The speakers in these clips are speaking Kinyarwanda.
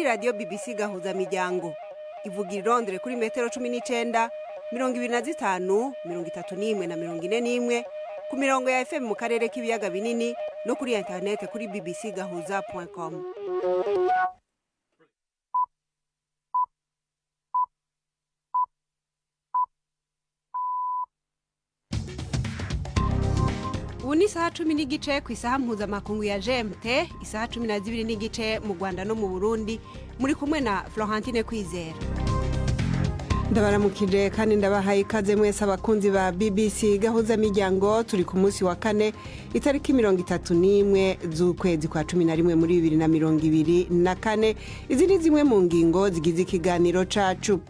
radio BBC gahuza miryango ivuga irondere kuri metero 19 25 31 na 41 ku mirongo ya FM mu karere k'ibiyaga binini no kuri internet kuri bbcgahuza.com. Uni saha 10 n'igice ku isaha mpuzamakungu ya GMT, isaha 12 n'igice mu Rwanda no mu Burundi, muri kumwe na Florentine Kwizera. Ndabaramukije kandi ndabahaye ikaze mwese abakunzi ba BBC gahuza miryango. Turi ku munsi wa kane itariki 31 z'ukwezi kwa 11 muri 2024. Izi ni zimwe mu ngingo zigize ikiganiro cacu.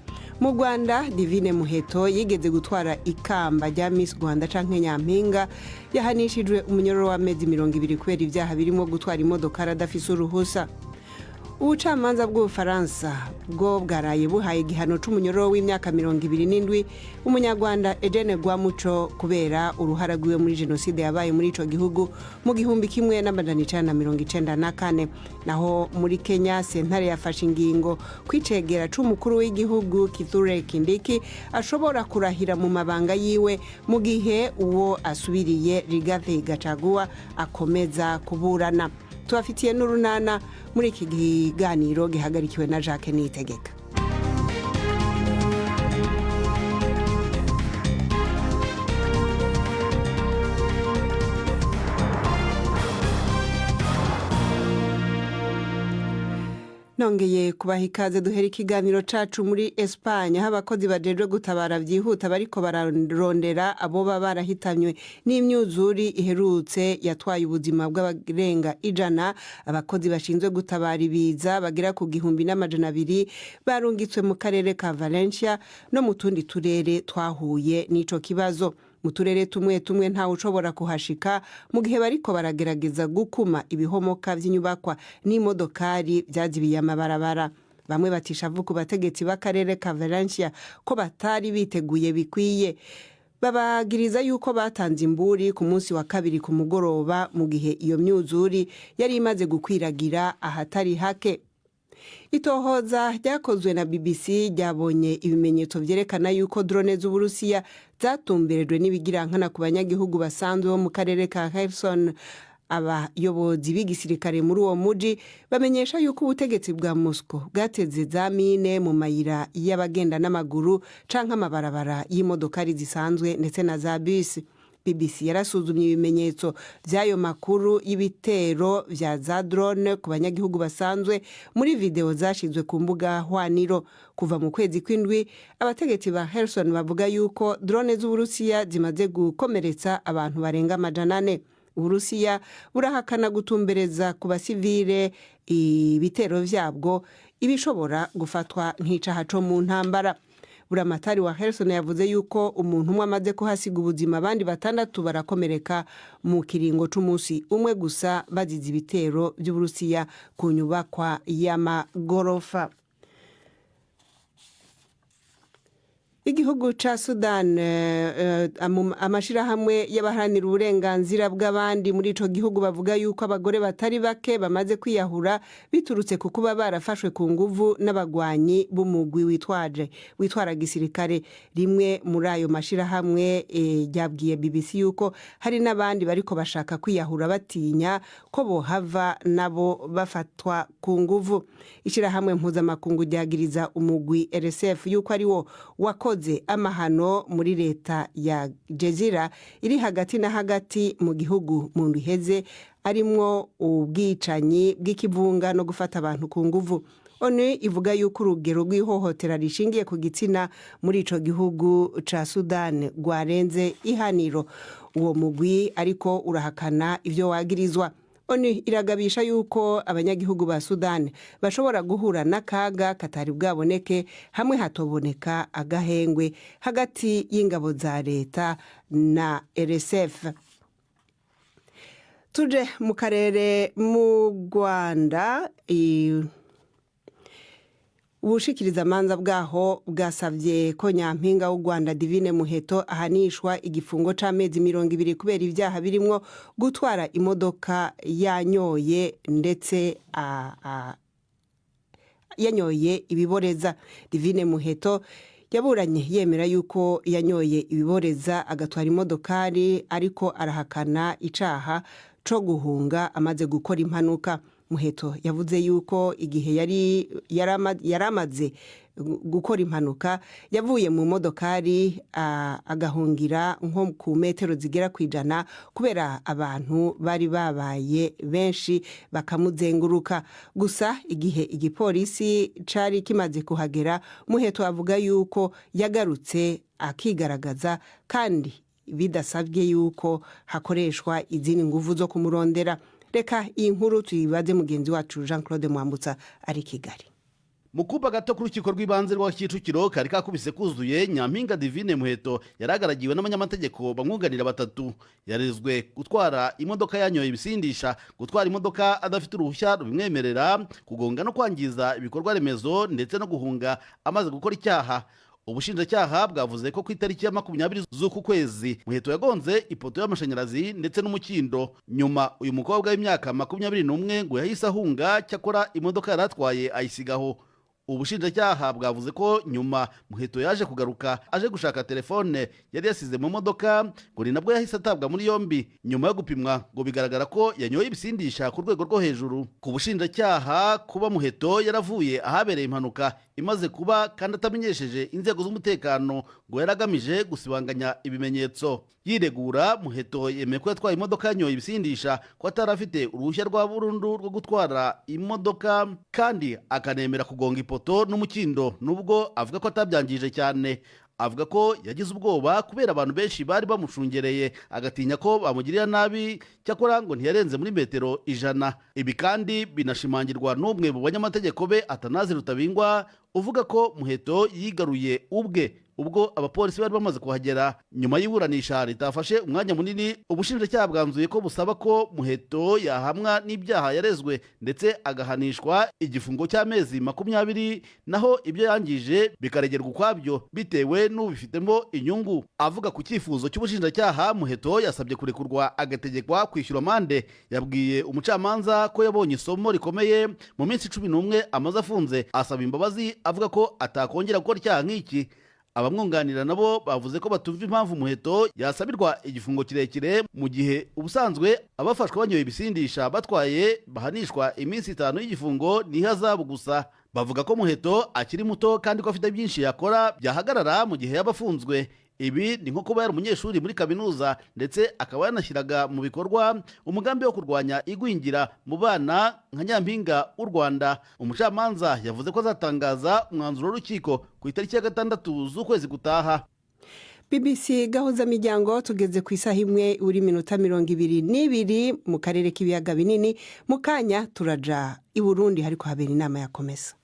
Mu Rwanda, Divine Muheto yigeze gutwara ikamba rya Miss Rwanda canke Nyampinga yahanishijwe umunyororo w'amezi 20 kubera ivyaha birimo gutwara imodoka adafise uruhusa. Ubucamanza bw'Ubufaransa bwo bwaraye buhaye igihano c'umunyororo w'imyaka 27 umunyarwanda Eugene Rwamuco kubera uruhara rwiwe muri jenoside yabaye muri ico gihugu mu gihumbi kimwe n'amajana 1994. Naho muri Kenya, sentare yafashe ingingo kwicegera c'umukuru w'igihugu Kithure Kindiki ashobora kurahira mu mabanga yiwe mu gihe uwo asubiriye Rigathi Gachagua akomeza kuburana. Tuafitiye n'urunana muri iki kiganiro gihagarikiwe na Jacques Niyitegeka. Nongeye kubaha ikaze duhera ikiganiro cacu muri Espagne, aho abakozi bajejwe gutabara vyihuta bariko bararondera abo barahitanywe n'imyuzuri iherutse yatwaye ubuzima bw'abarenga 100. Abakozi bashinzwe gutabara ibiza bagera ku 1200 barungitswe mu karere ka Valencia no mu tundi turere twahuye n'ico kibazo. Mu turere tumwe ntawe ushobora kuhashika mu gihe bariko baragerageza gukuma ibihomoka vy'inyubakwa n'imodokari vyazibiye amabarabara. Bamwe batishavu ku bategetsi b'akarere ka Valencia ko batari biteguye bikwiye. Babagiriza yuko batanze imburi ku munsi wa kabiri ku mugoroba mu gihe iyo myuzuri yari imaze gukwiragira ahatari hake. Itohoza ryakozwe na BBC ryabonye ibimenyetso vyerekana yuko drone z'Uburusiya zatumberejwe n'ibigirankana ku banyagihugu basanzwe bo mu karere ka Kherson. Abayobozi b'igisirikare muri uwo muji bamenyesha yuko ubutegetsi bwa Moscow bwateze za mine mu mayira y'abagenda n'amaguru canke amabarabara y'imodokari zisanzwe ndetse na za bus. BBC yarasuzumye ibimenyetso vy'ayo makuru y'ibitero vya za drone ku banyagihugu basanzwe muri video zashizwe ku mbuga hwaniro. Kuva mu kwezi kw'indwi, abategetsi ba Kherson bavuga yuko drone z'Uburusiya zimaze gukomeretsa abantu barenga 400. Uburusiya burahakana gutumbereza ku basivile ibitero vyabwo ibishobora gufatwa nk'icaha co mu ntambara. Buramatari wa Kherson yavuze yuko umuntu umwe amaze kuhasiga ubuzima, abandi 6 barakomereka mu kiringo c'umunsi umwe gusa bazize ibitero by'Uburusiya ku nyubakwa y'amagorofa. Igihugu ca Sudan, amashirahamwe y'abaharanira uburenganzira bw'abandi muri ico gihugu bavuga yuko abagore batari bake bamaze kwiyahura biturutse ku kuba barafashwe ku nguvu n'abagwanyi b'umugwi witwara gisirikare. Rimwe muri ayo mashirahamwe ryabwiye BBC yuko hari n'abandi bariko bashaka kwiyahura batinya ko bohava nabo bafatwa ku nguvu. Ishirahamwe mpuzamakungu ryagiriza umugwi RSF yuko ari wo wakoze amahano muri leta ya Jezira iri hagati na hagati mu gihugu mu ndiheze, arimwo ubwicanyi bw'ikivunga no gufata abantu ku nguvu. ONU ivuga yuko urugero rw'ihohotera rishingiye ku gitsina muri ico gihugu ca Sudan rwarenze ihaniro. Uwo mugwi ariko urahakana ivyo wagirizwa. ONU iragabisha yuko abanyagihugu ba Sudan bashobora guhura n'akaga katari bwaboneke hamwe hatoboneka agahengwe hagati y'ingabo za leta na RSF. Tuje mu karere mu Rwanda, ubushikiriza manza bwaho bwasavye ko Nyampinga w'u Rwanda Divine Muheto ahanishwa igifungo c'amezi 20 kubera ivyaha birimwo gutwara imodoka yanyoye ndetse yanyoye ibiboreza. Divine Muheto yaburanye yemera yuko yanyoye ibiboreza agatwara imodokari, ariko arahakana icaha co guhunga amaze gukora impanuka. Muheto yavuze yuko igihe yari amaze gukora impanuka yavuye mu modokari agahungira nko ku metero zigera kwijana kubera abantu bari babaye benshi bakamuzenguruka. Gusa igihe igipolisi cari kimaze kuhagera, Muheto avuga yuko yagarutse akigaragaza kandi bidasabye yuko hakoreshwa izindi nguvu zo kumurondera. Reka iyi nkuru tuyibaze mugenzi wacu Jean Claude Mwambutsa ari Kigali. Mu kumba gato ku rukiko rw'ibanze rwa Kicukiro kari kakubise kuzuye, Nyampinga Divine Muheto yaragaragiwe n'abanyamategeko bamwunganira batatu. Yarezwe gutwara imodoka yanyoye ibisindisha, gutwara imodoka adafite uruhushya rubimwemerera, kugonga no kwangiza ibikorwa remezo ndetse no guhunga amaze gukora icyaha. Ubushinjacyaha bwavuze ko ku itariki ya 20 z'uku kwezi Muheto yagonze ipoto y'amashanyarazi ndetse n'umukindo. Nyuma uyu mukobwa w'imyaka 21 ngo yahise ahunga, cyakora imodoka yaratwaye ayisigaho. Ubushinjacyaha bwavuze ko nyuma Muheto yaje kugaruka aje gushaka telefone yari yasize mu modoka, ngo ni nabwo yahise atabwa muri yombi. Nyuma yo gupimwa ngo bigaragara ko yanyoye ibisindisha ku rwego rwo hejuru. Ku bushinjacyaha kuba Muheto yaravuye ahabereye impanuka imaze kuba kandi atamenyesheje inzego z'umutekano ngo yaragamije gusibanganya ibimenyetso. Yiregura, Muheto yemeye ko yatwaye imodoka yanyoye ibisindisha, ko atari afite uruhushya rwa burundu rwo gutwara imodoka, kandi akanemera kugonga ipoto n'umukindo nubwo avuga ko atabyangije cyane. Avuga ko yagize ubwoba kubera abantu benshi bari bamushungereye, agatinya ko bamugirira nabi, cyakora ngo ntiyarenze muri metero 100. Ibi kandi binashimangirwa n'umwe mu banyamategeko be, Atanazi Rutabingwa, uvuga ko Muheto yigaruye ubwo abapolisi bari bamaze kuhagera. Nyuma y'iburanisha ritafashe umwanya munini, ubushinjacyaha bwanzuye ko busaba ko Muheto yahamwa n'ibyaha yarezwe ndetse agahanishwa igifungo cy'amezi 20, naho ibyo yangije bikaregerwa ukwabyo bitewe n'ubifitemo inyungu. Avuga ku cyifuzo cy'ubushinjacyaha, Muheto yasabye kurekurwa agategekwa kwishyura amande. Yabwiye umucamanza ko yabonye isomo rikomeye mu minsi 11 amaze afunze, asaba imbabazi avuga ko atakongera gukora icyaha nk'iki. Abamwunganira nabo bavuze ko batumva impamvu Muheto yasabirwa igifungo kirekire mu gihe ubusanzwe abafashwe banyoye ibisindisha batwaye bahanishwa iminsi 5 y'igifungo n'ihazabu gusa. Bavuga ko Muheto akiri muto kandi ko afite byinshi yakora byahagarara mu gihe yabafunzwe. Ibi ni nko kuba yari umunyeshuri muri kaminuza ndetse akaba yanashyiraga mu bikorwa umugambi wo kurwanya igwingira mu bana nka Nyampinga w'u Rwanda. Umucamanza yavuze ko azatangaza umwanzuro w'urukiko ku itariki ya 6 z'ukwezi gutaha. BBC gahuza miryango tugeze ku isaha 1 uri minota 22 mu karere k'ibiyaga binini. Mu kanya turaja i Burundi hariko habera inama ya Komesa.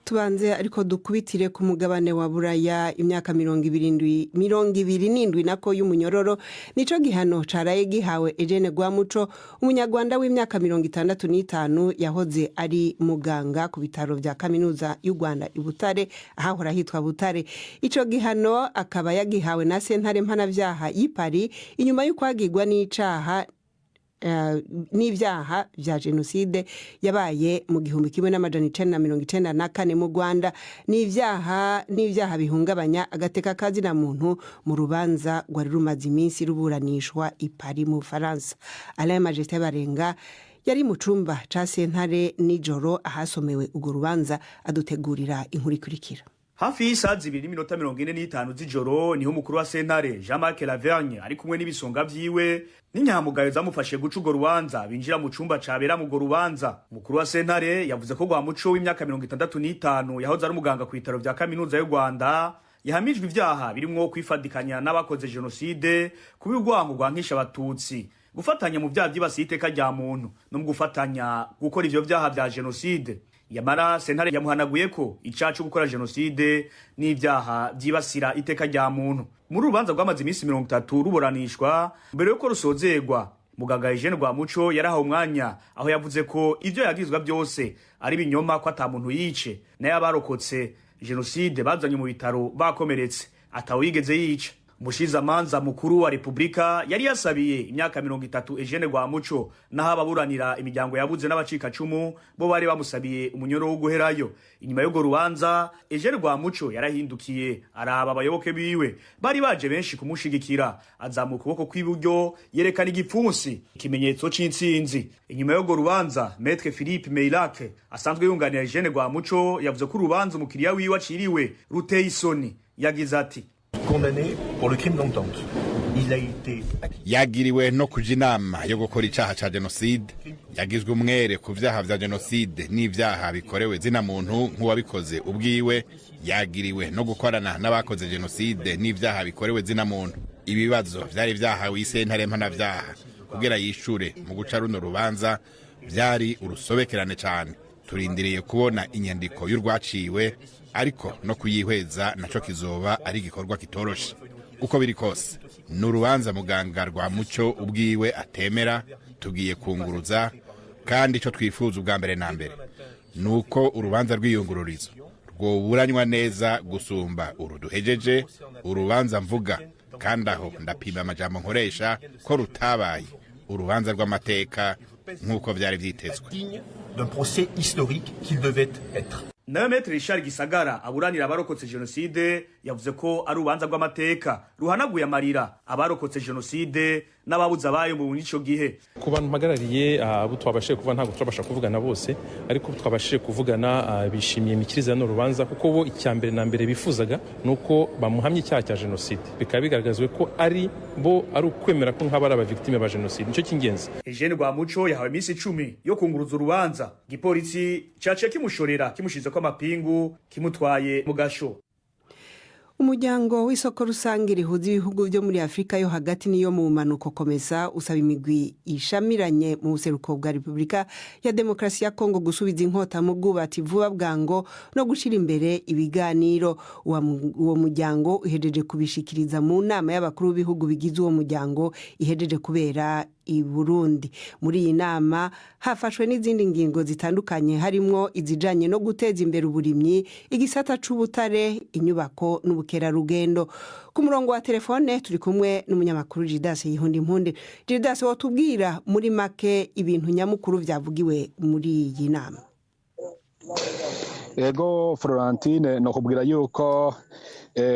Tubanze ariko dukubitire ku mugabane wa Buraya. Imyaka 27 nako y'umunyororo nico gihano caraye gihawe Eugene Rwamuco, umunyarwanda w'imyaka 65 yahoze ari muganga ku bitaro vya kaminuza y'u Rwanda i Butare, ahahora hitwa Butare. Ico gihano akaba yagihawe na sentare mpanavyaha y'i Paris inyuma y'ukwagirwa n'ibyaha vya jenoside yabaye mu 1994 mu Rwanda, n'ibyaha bihungabanya agateka kazina muntu mu rubanza rwari rumaze iminsi ruburanishwa i Paris mu Faransa. Alain Majesté Barenga yari mu cumba ca sentare nijoro ahasomewe urwo rubanza, adutegurira inkuru ikurikira. Hafi y'isaha 2:45 z'ijoro niho umukuru wa sentare Jean-Marc Lavergne ari kumwe n'ibisonga vyiwe n'inyamugayo zamufashe guca urwo rubanza binjira mu cumba cabera mu urwo rubanza. Umukuru wa sentare yavuze ko Rwamuco w'imyaka 65 yahoze ari umuganga ku bitaro vya kaminuza y'u Rwanda yahamijwe ivyaha birimwo kwifadikanya n'abakoze jenoside, kuba urwango rwankisha abatutsi, gufatanya mu vyaha vyibasiye iteka rya muntu no mu gufatanya gukora ivyo vyaha vya jenoside. Yamara sentare yamuhanaguye ko icaha cyo gukora jenoside n'ivyaha vyibasira iteka rya muntu. Muri urubanza rwamaze iminsi 30 ruburanishwa, mbere yuko rusozerwa muganga Eugene Rwamuco yarahawe umwanya aho yavuze ko ivyo yagizwa byose ari binyoma, ko ata muntu yice naye abarokotse jenoside bazanye mu bitaro bakomeretse atawe yigeze yica. umushizamanza mukuru wa Republika yari yasabiye imyaka 30 Eugene Rwamuco naho ababuranira imiryango yabuze n'abacikacumu bo bari bamusabiye umunyoro wo guherayo. Inyuma y'ugo rubanza Eugene Rwamuco yarahindukiye araba abayoboke biwe bari baje benshi kumushigikira, azamuka ukuboko kw'iburyo yerekana igipfunsi, ikimenyetso c'intsinzi. Inyuma y'ugo rubanza Maître Philippe Meilake asanzwe yunganira Eugene Rwamuco yavuze ko urubanza umukiriya wiwe aciriwe ruteye isoni. Yagize ati: condamné pour le crime d'entente. Il a été yagiriwe no kuja inama yo gukora icaha ca genocide, yagizwe umwere ku vyaha vya genocide n'ivyaha bikorewe zina muntu nk'uwabikoze ubwiwe, yagiriwe no gukorana n'abakoze genocide n'ivyaha bikorewe zina muntu. Ibibazo vyari vyahawe isentare mpanavyaha kugira yishure mu guca runo rubanza vyari urusobekerane cane. Turindiriye kubona inyandiko y'urwaciwe, ariko no kuyihweza naco kizoba ari igikorwa kitoroshe. Uko biri kose n'urubanza muganga Rwamuco ubwiwe atemera, tugiye kunguruza, kandi ico twifuza ubwa mbere na mbere nuko urubanza rw'iyungururizo rwoburanywa neza gusumba uruduhejeje. Urubanza mvuga kandi aho ndapima amajambo nkoresha ko rutabaye urubanza rw'amateka nk'uko vyari vyitezwe, d'un procès historique qu'il devait être. nawe Maître Richard Gisagara aburanira abarokotse genocide yavuze ko ari urubanza rw'amateka ruhanaguye amarira abarokotse genocide n'ababuze abayo mu nico gihe. Ku bantu mpagarariye abo twabashije kuvuga ntabwo turabasha kuvugana bose, ariko twabashije kuvugana bishimiye imikirize no rubanza, kuko bo icyambere na mbere bifuzaga nuko bamuhamye icyaha cya genocide, bikaba bigaragazwe ko ari ukwemera ko nk'abari abavictime ba genocide. Nico cy'ingenzi. Eugene Rwamuco yahawe iminsi 10 yo kunguruza urubanza. Igipolisi caciye kimushorera kimushize ko amapingu kimutwaye mu gasho. Umuryango w'isoko rusange rihuza ibihugu byo muri Afrika yo hagati niyo mu manuko komeza usaba imigwi ishamiranye mu buseruko bwa Republika ya Demokarasi ya Kongo gusubiza inkota mu bwubati vuba bwango no gushira imbere ibiganiro. Uwo muryango uhejeje kubishikiriza mu nama y'abakuru b'ibihugu bigize uwo muryango ihejeje kubera i Burundi. Muri iyi nama hafashwe n'izindi ngingo zitandukanye, harimo izijanye no guteza imbere uburimyi, igisata c'ubutare, inyubako n'ubukerarugendo. Ku murongo wa telefone turi kumwe n'umunyamakuru Gildas Yihundimpunde. Gildas, wotubwira muri make ibintu nyamukuru vyavugiwe muri iyi nama? Ego Florentine, no kubwira yuko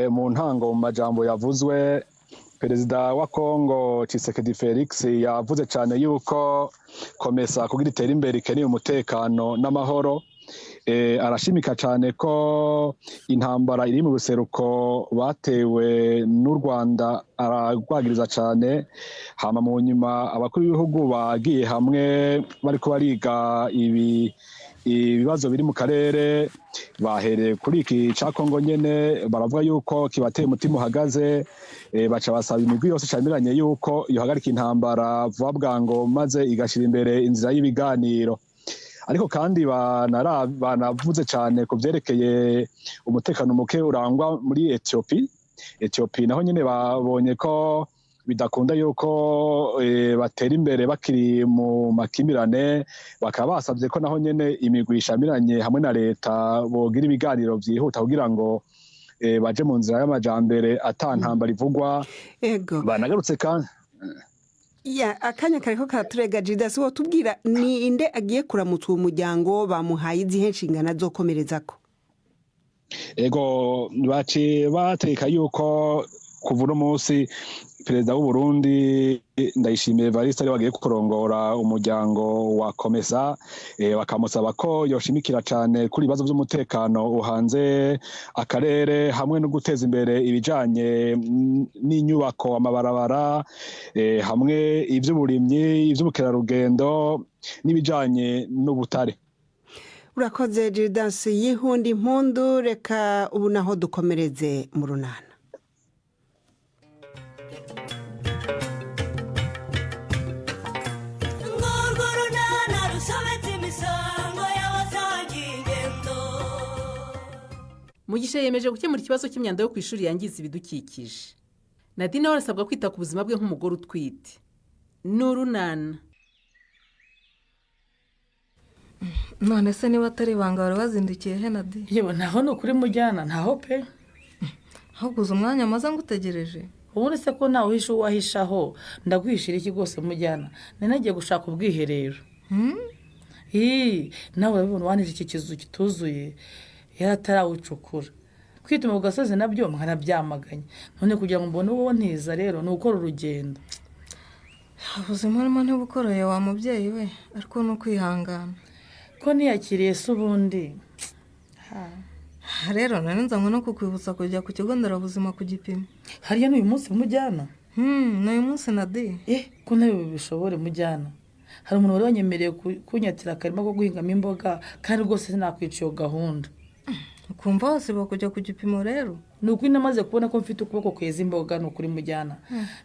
mu ntango mu majambo yavuzwe Perezida wa Kongo Tshisekedi Felix yavuze cyane yuko komesa kugira itere imbere ikeneye umutekano n'amahoro. Arashimika cyane ko intambara iri mu buseruko batewe n'u Rwanda aragwagiriza cyane. Hama mu nyuma abakuru b'ibihugu bagiye hamwe bariko bariga ibibazo biri mu karere, bahereye kuri iki ca Kongo nyene baravuga yuko kibateye umutima uhagaze. Baca basaba imigwi yose camiranye yuko yohagarika intambara vuba bwango maze igashira imbere inzira y'ibiganiro. Ariko kandi banavuze cyane ku vyerekeye umutekano muke urangwa muri Ethiopia naho nyene babonye ko bidakunda yuko batera imbere bakiri mu makimirane, bakaba basabye ko naho nyene imigwi ishamiranye hamwe na leta bogira ibiganiro vyihuta kugira ngo baje mu nzira y'amajambere atantambara ivugwa. Ego banagarutse kandi akanya kariko karaturega. Gildas, wotubwira ni inde agiye kuramutsa uwo muryango, bamuhaye izihe nshingano zokomerezako? Ego baci bateka yuko kuva uno munsi Perezida w'u Burundi Ndayishimiye Evariste ari wagiye kurongora umuryango wa komesa. Bakamusaba ko yoshimikira cyane kuri ibibazo by'umutekano uhanze akarere hamwe no guteza imbere ibijanye n'inyubako, amabarabara, hamwe ivy'uburimyi, ivy'ubukerarugendo n'ibijanye n'ubutare. Urakoze Gildas Yihundimpundu. Reka ubu naho dukomereze mu runana. Mugisha yemeje gukemura ikibazo cy'imyanda yo ku ishuri yangiza ibidukikije. Nadine we arasabwa kwita ku buzima bwe nk'umugore utwite. N'urunana. None se niba atari ibanga bari bazindukiye he Nadine? Yewe naho ni ukuri mujyana ntaho pe. Ahubwo uzi umwanya maze ngutegereje. ubundi se ko ntawe uhisha uwahishaho ndaguhishira iki rwose mujyana nagiye gushaka ubwiherero nawe urabibona wanije iki kizu kituzuye yari atarawucukura kwituma ku gasozi nabyo nkanabyamaganye none kugira ngo mbone uwo ntiza rero ni ukora urugendo ubuzima urimo ntibukoroye wa mubyeyi we ariko ni ukwihangana ko niyakiriye se ubundi rero nari nzanywe no kukwibutsa kujya ku kigo nderabuzima ku gipimo hariya n'uyu munsi mujyana n'uyu munsi Nadi ko nawe bishobore mujyana hari umuntu wari wanyemereye kunyatira akarima ko guhingamo imboga kandi rwose sinakwica iyo gahunda ukumva wasiba kujya ku gipimo rero ni ukuri namaze kubona ko mfite ukuboko kweza imboga ni ukuri mujyana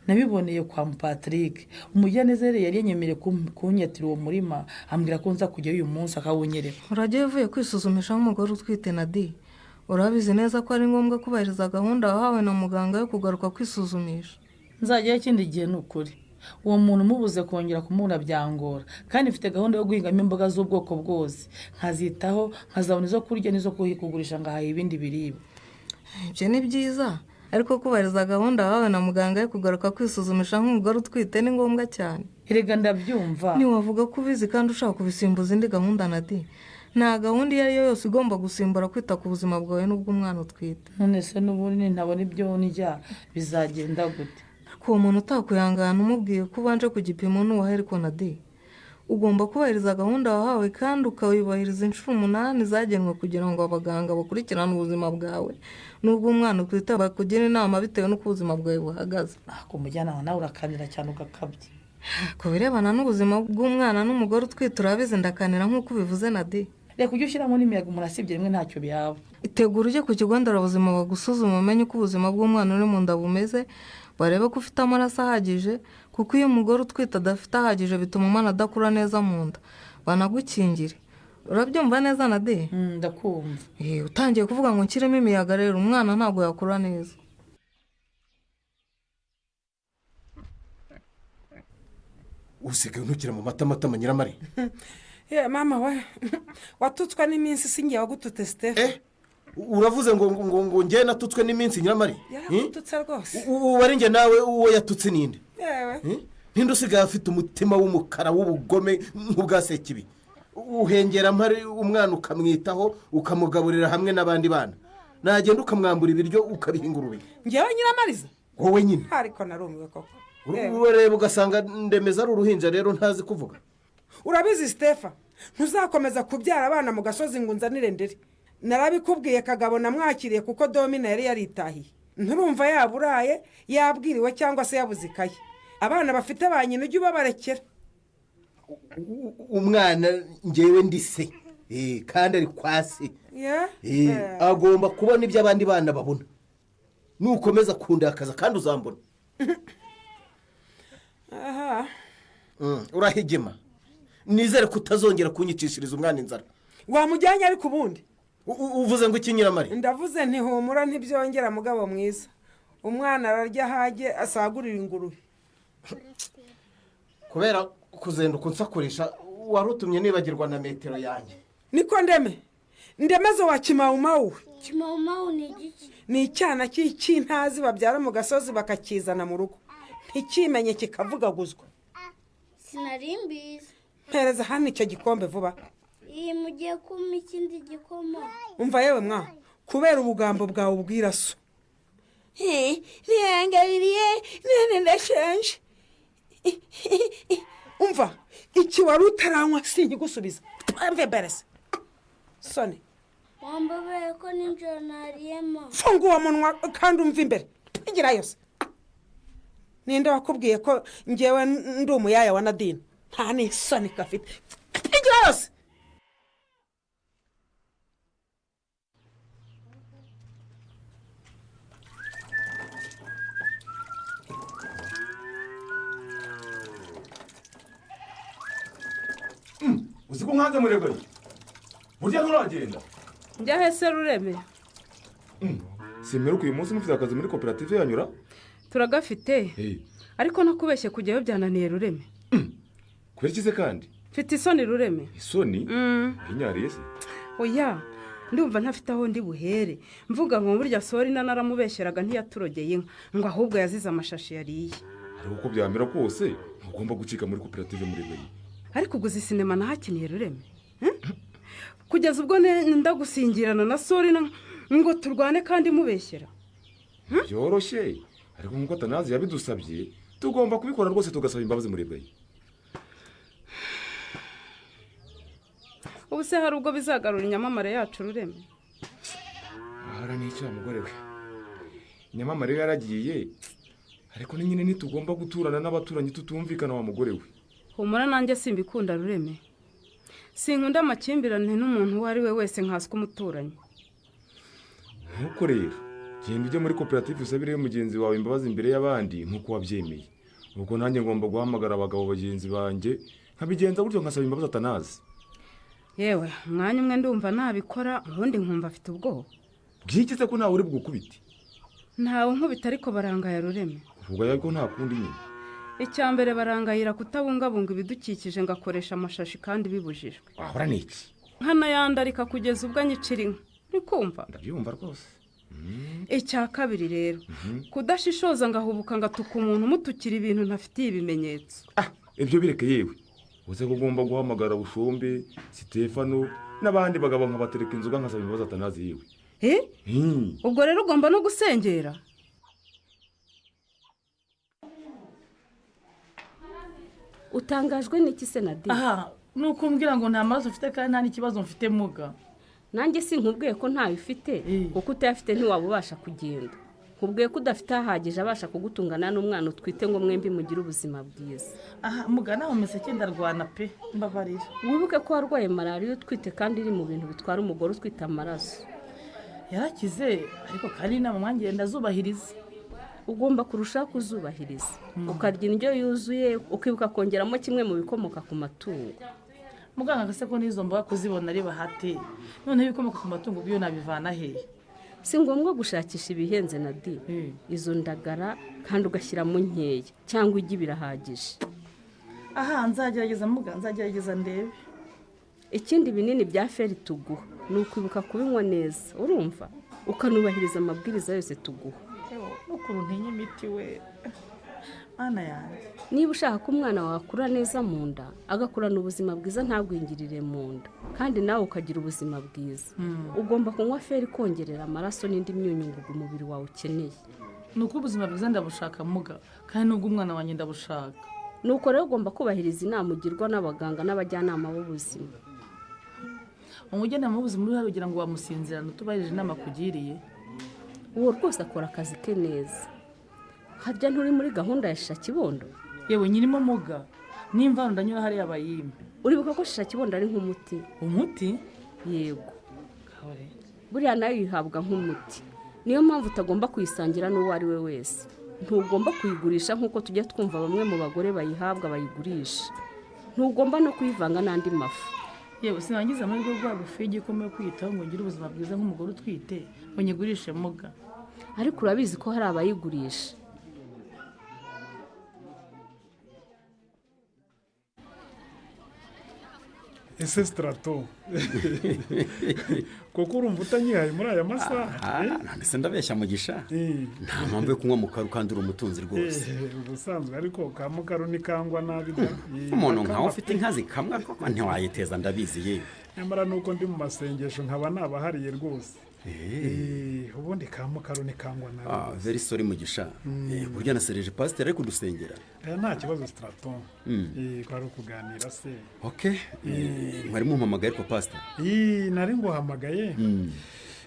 nabiboneye kwa Patrick umujyaneza yari yanyemereye kunyatira uwo murima ambwira ko nza kujya uyu munsi akawunyereka uragiye uvuye kwisuzumisha nk'umugore utwite Nadi urabizi neza ko ari ngombwa kubahiriza gahunda wahawe na muganga yo kugaruka kwisuzumisha nzajyayo ikindi gihe ni ukuri uwo muntu umubuze kongera kumubona byangora kandi mfite gahunda yo guhingamo imboga z'ubwoko bwose nkazitaho nkazabona izo kurya n'izo kugurisha ngahaha ibindi biribwa ibyo ni byiza ariko kubahiriza gahunda wahawe na muganga yo kugaruka kwisuzumisha nk'umugore utwite ni ngombwa cyane erega ndabyumva ntiwavuga ko ubizi kandi ushaka kubisimbuza indi gahunda Nadi nta gahunda iyo ari yo yose igomba gusimbura kwita ku buzima bwawe n'ubw'umwana utwite none se n'ubundi ntabona ibyo ndya bizagenda gute uwo muntu utakwihangana umubwiye ko ubanje ku gipimo n'uwahe ariko Nadi ugomba kubahiriza gahunda wahawe kandi ukayubahiriza inshuro 8 zagenwe kugira ngo abaganga bakurikirane ubuzima bwawe n'ubw'umwana utwite bakugira inama bitewe n'uko ubuzima bwawe buhagaze ku mujyana nawe urakanira cyane ugakabye ku birebana n'ubuzima bw'umwana n'umugore utwite urabizi ndakanira nk'uko ubivuze Nadi reka ujye ushyiramo n'imiyaga umuntu asibye rimwe ntacyo byaba itegura ujye ku kigo nderabuzima bagusuzuma umenye uko ubuzima bw'umwana uri mu nda bumeze barebe ko ufite amaraso ahagije kuko iyo umugore utwite adafite ahagije bituma umwana adakura neza mu nda banagukingire urabyumva neza Nadi ndakumva utangiye kuvuga ngo nshyiremo imiyaga rero umwana ntabwo yakura neza usigaye untukira mu matama Nyiramari mama we watutswe n'iminsi singiye wagutute Steph uravuze ngo njye natutswe n'iminsi Nyiramari yaratutse rwose ubu ari njye nawe uwo yatutse ninde yewe ninde usigaye afite umutima w'umukara w'ubugome nk'ubwa Sekibi uhengera mpari umwana ukamwitaho ukamugaburira hamwe n'abandi bana nagenda ukamwambura ibiryo ukabihinga urubega njyewe Nyiramariza wowe nyine ariko narumiwe koko urareba ugasanga ndemeza ari uruhinja rero ntazi kuvuga urabizi Stefa ntuzakomeza kubyara abana mu gasozi ngo unzanire ndere narabikubwiye Kagabo namwakiriye kuko Domina yari yaritahiye nturumva yaburaye yabwiriwe cyangwa se yabuze ikaye abana bafite ba nyina ujye ubabarekera umwana ngewe ndi se kandi ari kwa se agomba kubona ibyo abandi bana babona nukomeza kundakaza kandi uzambona urahigema nizere ko utazongera kunyicishiriza umwana inzara wamujyanye ariko ubundi uvuze ngo iki Nyiramari ndavuze ntihumura ntibyongera mugabo mwiza umwana ararya ahage asagurira ingurube kubera kuzenduka unsakurisha warutumye nibagirwa na metero yanjye niko ndemeze wa Kimawumawu Kimawumawu ni igiki ni icyana cy'intazi babyara mu gasozi bakakizana mu rugo ntikimenye kikavugaguzwa sinarimbizi mpereza hano icyo gikombe vuba iyi mugiye kumpa ikindi gikoma umva yewe mwa kubera ubugambo bwawe ubwira so ntiyangabiriye nene ndashenje umva iki wari utaranywa sinkigusubiza twamve berese soni wambabaye ko ninjoro nariyemo funga uwo munwa kandi umva imbere igira yose ninde wakubwiye ko ngewe ndi umuyaya wa Nadine nta n'isoni gafite igira yose uzi ko nkanze muregoye burya nturagenda njya hese Rureme simperuka uyu munsi mufite akazi muri koperative yanyura turagafite ariko nakubeshye kujyayo byananiye Rureme kubera iki se kandi mfite isoni Rureme isoni inyariye se oya ndumva ntafite aho ndi buhere mvuga ngo burya Sorina naramubeshyeraga ntiyaturogeye inka ngo ahubwo yazize amashashi yariye. ariko uko byamera kose ntugomba gucika muri koperative muri beyi. ariko uguze sinema nahakiniye Rureme kugeza ubwo ndagusingirana na Sorina ngo turwane kandi mubeshyera byoroshye ariko nk'uko Atanazi yabidusabye tugomba kubikora rwose tugasaba imbabazi muri beyi. ubu se hari ubwo bizagarura inyamamare yacu Rureme? ahara n'icyo mugore we inyamamare yaragiye ariko ni nyine ntitugomba guturana n'abaturanyi tutumvikana wa mugore we. humura nanjye simbikunda Rureme, sinkunda amakimbirane n'umuntu uwo ari we wese nkaswe umuturanyi. nkuko rero genda ujye muri koperative usabireyo mugenzi wawe imbabazi imbere y'abandi nk'uko wabyemeye. ubwo nanjye ngomba guhamagara abagabo bagenzi banjye nkabigenza gutyo nkasaba imbabazi Atanazi. yewe umwanya umwe ndumva nabikora ubundi nkumva afite ubwoba. byikize ko ntawe uri bwukubite? ntawe nkubita ariko barangaya Rureme. uvuga yuko nta kundi nyine. icya mbere barangayira kutabungabunga ibidukikije ngakoresha amashashi kandi bibujijwe. wahora n'iki? nkanayandarika kugeza ubwo anyicira inka uri kumva? ndabyumva rwose. icya kabiri rero kudashishoza ngahubuka ngatuka umuntu umutukira ibintu ntafitiye ibimenyetso. ibyo bireke yewe uze ko ugomba guhamagara Bushombe, Sitefano n'abandi bagabo nkabatereka inzoga nkasaba imbabazi Atanazi yewe. ubwo rero ugomba no gusengera. utangajwe n'iki se Nadine? aha nuko umbwira ngo nta maraso ufite kandi nta n'ikibazo mfite muga. nanjye sinkubwiye ko ntayo ufite kuko utayafite ntiwaba ubasha kugenda. nkubwiye ko udafite ahagije abasha kugutungana n'umwana utwite ngo mwembi mugire ubuzima bwiza. aha muga nawe meseke ndarwana pe mbabarira. wibuke ko warwaye malariya utwite kandi iri mu bintu bitwara umugore utwite amaraso. yarakize ariko kandi inama mwangiye ndazubahiriza. ugomba kurushaho kuzubahiriza ukarya indyo yuzuye ukibuka kongeramo kimwe mu bikomoka ku matungo. muganga agase ko n'izo mboga kuzibona ari bahate noneho ibikomoka ku matungo byo nabivana hehe? si ngombwa gushakisha ibihenze Nadine. izo ndagara kandi ugashyiramo nkeya cyangwa igi birahagije. aha nzagerageza muga nzagerageza ndebe. ikindi binini bya feri tuguha ni ukwibuka kubinywa neza urumva ukanubahiriza amabwiriza yose tuguha. n'ukuntu ntinya imiti we mana yanjye. niba ushaka ko umwana wawe akura neza mu nda agakurana ubuzima bwiza ntagwingirire mu nda kandi nawe ukagira ubuzima bwiza ugomba kunywa feri kongerera amaraso n'indi myunyungugu umubiri wawe ukeneye. ni uko ubuzima bwiza ndabushaka muga kandi n'ubwo umwana wanjye ndabushaka. nuko rero ugomba kubahiriza inama ugirwa n'abaganga n'abajyanama b'ubuzima. umujyanama w'ubuzima uri hano ugira ngo wamusinzirane utubahirije inama akugiriye. uwo rwose akora akazi ke neza. harya nturi muri gahunda ya shisha kibondo? yewe nyirimo muga nimva ndanyura hariya bayimba. uribuka ko shisha kibondo ari nk'umuti? umuti? yego buriya nayo yihabwa nk'umuti. niyo mpamvu utagomba kuyisangira n'uwo ari we wese. ntugomba kuyigurisha nk'uko tujya twumva bamwe mu bagore bayihabwa bayigurisha. ntugomba no kuyivanga n'andi mafu. yewe sinangiza amahirwe yo guhabwa ifu y'igikoma yo kwiyitaho ngo ngire ubuzima bwiza nk'umugore utwite ngo nyigurishe muga. ariko urabizi ko hari abayigurisha. ese sitarato kuko urumva utanyihaye muri aya masaha. ndetse ndabeshya mugisha nta mpamvu yo kunywa mukaru kandi uri umutunzi rwose. ubusanzwe ariko ka mukaru ni kangwa nabi. umuntu nkawe ufite inka zikamwa koko ntiwayiteza ndabizi yewe. nyamara nuko ndi mu masengesho nkaba nabahariye rwose. ubundi ka mukaru ni kangwa nabi. very sorry mugisha. burya na Serge pasiteri ari kudusengera. nta kibazo sitarato kwari ukuganira se. mwari mumpamagaye ariko pasiteri? nari nguhamagaye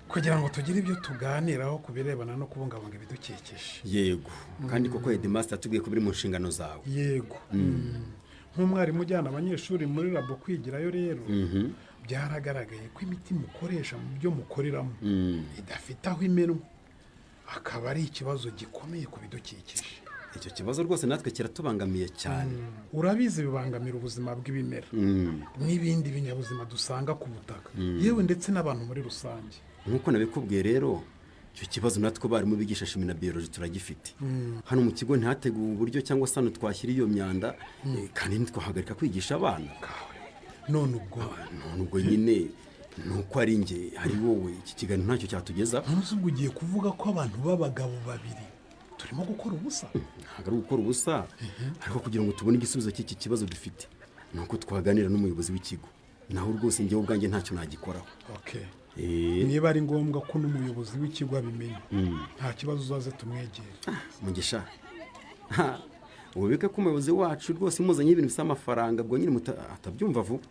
kugira ngo tugire ibyo tuganiraho ku birebana no kubungabunga ibidukikije. yego kandi koko Headmaster atubwiye ko biri mu nshingano zawe. yego nk'umwarimu ujyana abanyeshuri muri labo kwigirayo rero byaragaragaye ko imiti mukoresha mu byo mukoreramo idafite aho imenwa akaba ari ikibazo gikomeye ku bidukikije. icyo kibazo rwose natwe kiratubangamiye cyane. urabizi bibangamira ubuzima bw'ibimera n'ibindi binyabuzima dusanga ku butaka yewe ndetse n'abantu muri rusange. nk'uko nabikubwiye rero icyo kibazo natwe barimu bigisha shimi na biyoloji turagifite. hano mu kigo ntihateguwe uburyo cyangwa se hano twashyira iyo myanda kandi ntitwahagarika kwigisha abana. none ubwo nyine nuko ari njye ari wowe iki kiganiro ntacyo cyatugeza. ntuzi ubwo ugiye kuvuga ko abantu b'abagabo babiri turimo gukora ubusa? ntabwo ari gukora ubusa ariko kugira ngo tubone igisubizo cy'iki kibazo dufite nuko twaganira n'umuyobozi w'ikigo naho rwose njyewe ubwanjye ntacyo nagikoraho. niba ari ngombwa ko n'umuyobozi w'ikigo abimenya nta kibazo uzaze tumwegere. Mugisha ububike ko umuyobozi wacu rwose imuzanye ibintu bisa amafaranga bwo nyine atabyumva vuba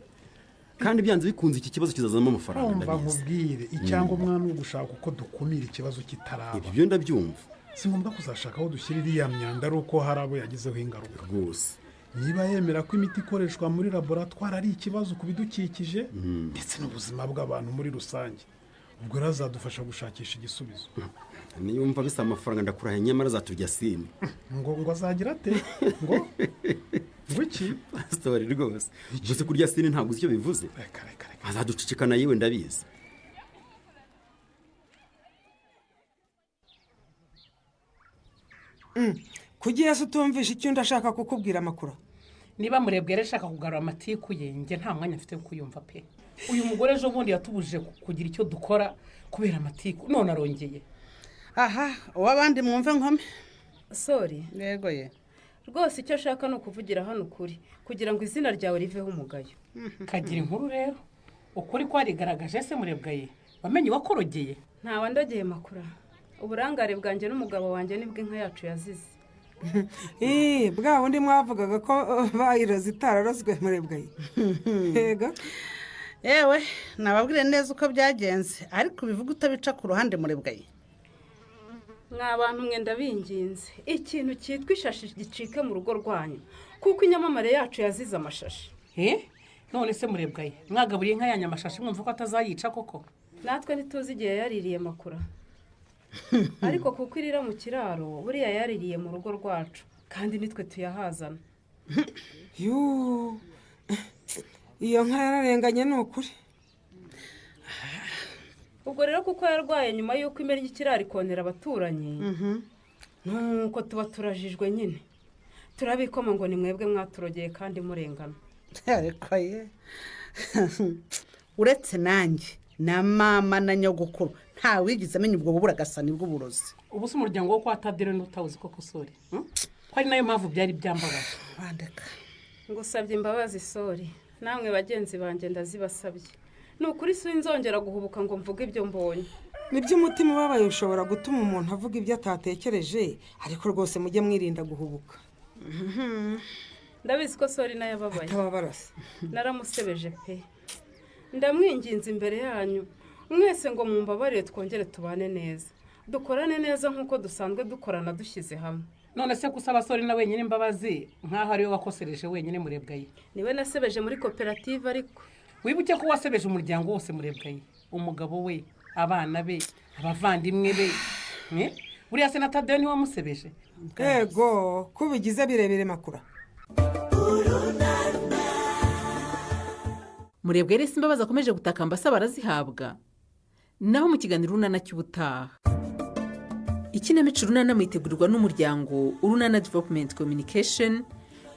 kandi byanze bikunze iki kibazo kizazamo amafaranga. Umva nkubwire icyangombwa ni ugushaka uko dukumira ikibazo kitaraba. Ibyo ndabyumva. Si ngombwa kuzashaka aho dushyira iriya myanda ari uko hari abo yagizeho ingaruka rwose. Niba yemera ko imiti ikoreshwa muri laboratwari ari ikibazo ku bidukikije ndetse n'ubuzima bw'abantu muri rusange ubwo rero azadufasha gushakisha igisubizo. Niyumva bisa amafaranga ndakurahiye nyamara azatujya sine ngo azagira ate ngo iki pasitori rwose gusa kurya sine ntabwo uzi icyo bivuze. Azaducicikana yewe ndabizi. kugiye se utumvisha icyo ndashaka kukubwira amakuru. Niba murebwe rero ashaka kugarura amatiku ye njye nta mwanya mfite wo kuyumva pe. Uyu mugore ejo bundi yatubujije kugira icyo dukora kubera amatiku none arongeye. Aha uw'abandi mwumve nkome. Sori yego ye rwose icyo ashaka ni ukuvugira hano ukuri kugira ngo izina ryawe riveho umugayo. Kagira inkuru rero ukuri kwarigaragaje se murebwaye wamenye wakorogeye. Nta wandogeye makura uburangare bwanjye n'umugabo wanjye nibwo inka yacu yazize. Bwa bundi mwavugaga ko bayiroze itararozwe murebwaye. Yego yewe nababwire neza uko byagenze ariko bivuga utabica ku ruhande murebwaye. Mwabantu mwenda binginze ikintu cyitwa ishashi gicike mu rugo rwanyu kuko inyamamare yacu yazize amashashi. None se murebwaye mwagaburiye inka yanyu amashashi mwumva ko atazayica koko? Natwe ntituzi igihe yaririye makura ariko kuko irira mu kiraro buriya yaririye mu rugo rwacu kandi nitwe tuyahazana. Iyo nka yararenganye ni ukuri. Ubwo rero kuko yarwaye nyuma y'uko imeri y'ikiraro ikonera abaturanyi nuko tuba turajijwe nyine turabikoma ngo ni mwebwe mwaturogeye kandi murengana. Ariko ye uretse nanjye na mama na nyogokuru nta wigize amenya ubwo bubura gasani bw'uburozi. Ubu se umuryango wo kwa Tadire n'utawuzi koko sori ko ari nayo mpamvu byari byambabaje. Bandeka ngusabye imbabazi sori namwe bagenzi banjye ndazibasabye. Ni ukuri sinzongera guhubuka ngo mvuge ibyo mbonye. Nibyo umutima ubabaye ushobora gutuma umuntu avuga ibyo atatekereje ariko rwose mujye mwirinda guhubuka. Ndabizi ko sori nayo ababaye. Naramusebeje pe. Ndamwinginze imbere yanyu mwese ngo mumbabarire twongere tubane neza dukorane neza nk'uko dusanzwe dukorana dushyize hamwe. None se kusaba sori na wenyine imbabazi nkaho ari we wakosereje wenyine murebwaye? Niwe nasebeje muri koperative ariko wibuke ko wasebeje umuryango wose murebwaye umugabo we abana be abavandimwe be buriya se na Tadeo niwe wamusebeje. Yego kubigize birebire makura. Murebwe rero imbabazi akomeje gutakamba asaba arazihabwa. Naho mu kiganiro urunana cy'ubutaha ikinamico urunana mwitegurirwa n'umuryango Urunana Development Communication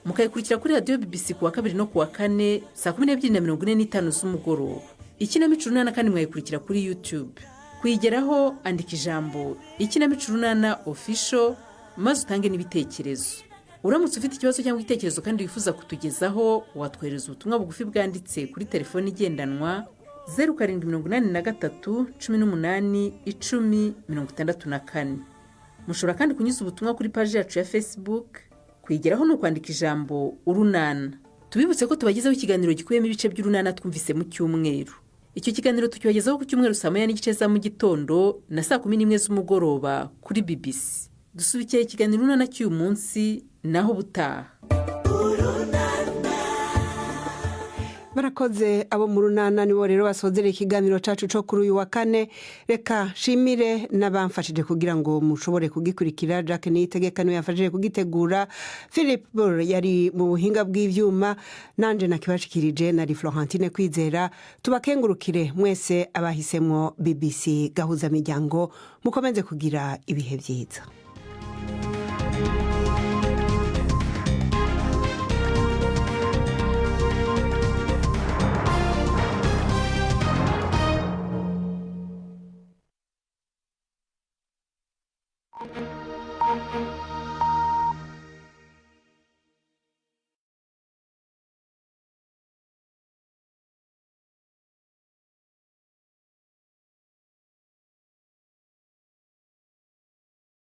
mukayikurikira kuri radiyo BBC kuwa 2 no kuwa 4 saa 12:45 z'umugoroba. Ikinamico urunana kandi mwayikurikira kuri YouTube. Kuyigeraho andika ijambo ikinamico urunana official maze utange n'ibitekerezo. Uramutse ufite ikibazo cyangwa igitekerezo kandi wifuza kutugezaho watwohereza ubutumwa bugufi bwanditse kuri telefone igendanwa 0783 18 10 mushobora kandi kunyuza ubutumwa kuri page yacu ya Facebook. Kwigeraho no kwandika ijambo urunana. Tubibutse ko tubagezaho ikiganiro gikuyemo ibice by'urunana twumvise mu cyumweru. Icyo kiganiro tukibagezaho ku cyumweru saa 9:30 za mu gitondo na saa 11 z'umugoroba kuri BBC. Dusubikiye ikiganiro urunana cy'uyu munsi naho butaha. Barakoze abo mu runana nibo rero basozera ikiganiro cacu cyo kuri uyu wa 4. Reka shimire n'abamfashije kugira ngo mushobore kugikurikira. Jack Niyitegeka niwe yafashije kugitegura. Philip Bor yari mu buhinga bw'ivyuma nanje nakibashikirije na Florentine Kwizera. Tubakengurukire mwese abahisemwo BBC gahuza miryango mukomeze kugira ibihe byiza.